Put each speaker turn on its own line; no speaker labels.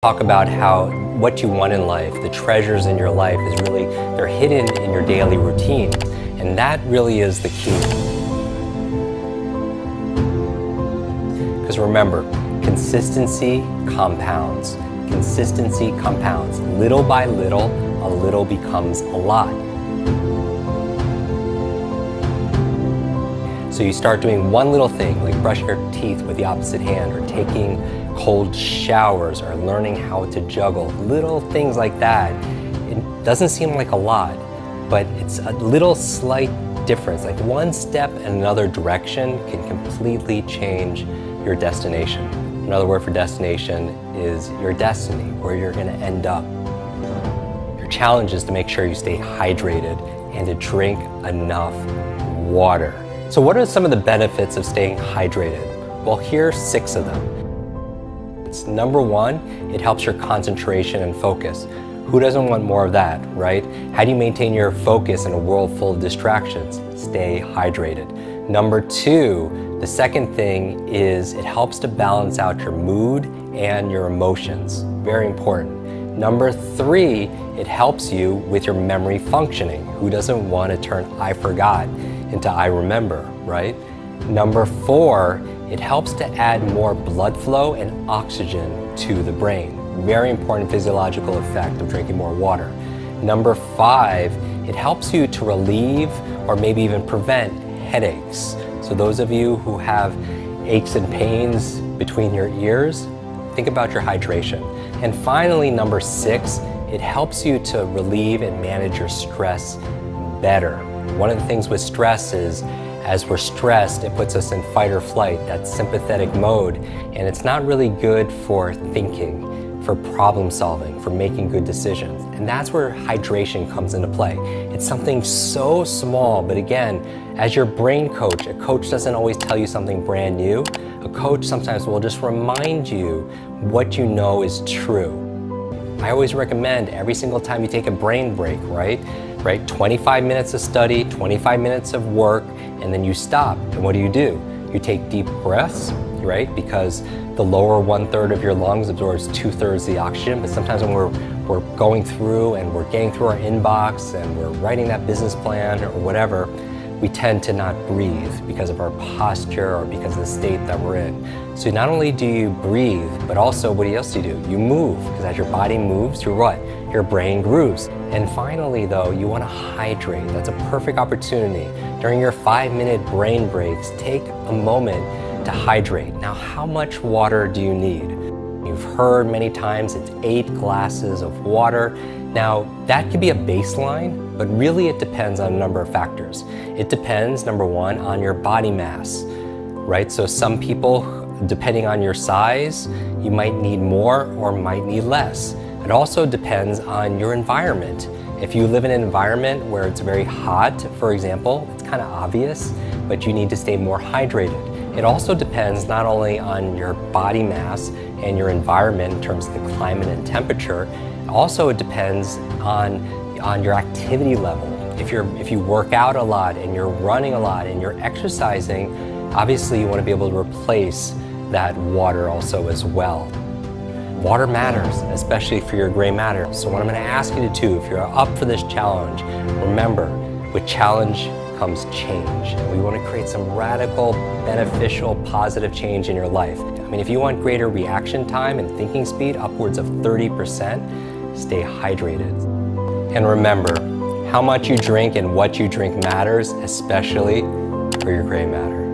Talk about how what you want in life, the treasures in your life is really, they're hidden in your daily routine. And that really is the key. Because remember, consistency compounds. Consistency compounds. Little by little, a little becomes a lot. So you start doing one little thing, like brushing your teeth with the opposite hand, or taking cold showers, or learning how to juggle. Little things like that. It doesn't seem like a lot, but it's a little slight difference. Like one step in another direction can completely change your destination. Another word for destination is your destiny, where you're going to end up. Your challenge is to make sure you stay hydrated and to drink enough water. So what are some of the benefits of staying hydrated? Well, here's 6 of them. Number 1, it helps your concentration and focus. Who doesn't want more of that, right? How do you maintain your focus in a world full of distractions? Stay hydrated. Number 2, the second thing is it helps to balance out your mood and your emotions. Very important. Number 3, it helps you with your memory functioning. Who doesn't want to turn I forgot into I remember, right? Number 4, it helps to add more blood flow and oxygen to the brain. Very important physiological effect of drinking more water. Number 5, it helps you to relieve or maybe even prevent headaches. So those of you who have aches and pains between your ears, think about your hydration. And finally, number 6, it helps you to relieve and manage your stress better. One of the things with stress is, as we're stressed, it puts us in fight or flight, that sympathetic mode, and it's not really good for thinking, for problem solving, for making good decisions. And that's where hydration comes into play. It's something so small, but again, as your brain coach, a coach doesn't always tell you something brand new. A coach sometimes will just remind you what you know is true. I always recommend every single time you take a brain break, right? 25 minutes of study, 25 minutes of work, and then you stop. And what do? You take deep breaths, right? Because the lower 1/3 of your lungs absorbs 2/3 the oxygen. But sometimes when we're going through and we're getting through our inbox and we're writing that business plan or whatever, we tend to not breathe because of our posture or because of the state that we're in. So not only do you breathe, but also what else do? You move, because as your body moves, your brain grooves. And finally though, you want to hydrate. That's a perfect opportunity. During your 5-minute brain breaks, take a moment to hydrate. Now, how much water do you need? You've heard many times it's 8 glasses of water. Now, that could be a baseline, but really it depends on a number of factors. It depends, number 1, on your body mass, right? So some people, depending on your size, you might need more or might need less. It also depends on your environment. If you live in an environment where it's very hot, for example, it's kind of obvious, but you need to stay more hydrated. It also depends not only on your body mass and your environment in terms of the climate and temperature, also it depends on your activity level. If you work out a lot and you're running a lot and you're exercising, obviously you want to be able to replace that water also as well. Water matters, especially for your gray matter. So what I'm going to ask you to do, if you're up for this challenge, remember, with challenge comes change. And we want to create some radical, beneficial, positive change in your life. I mean, if you want greater reaction time and thinking speed, upwards of 30%, stay hydrated. And remember, how much you drink and what you drink matters, especially for your gray matter.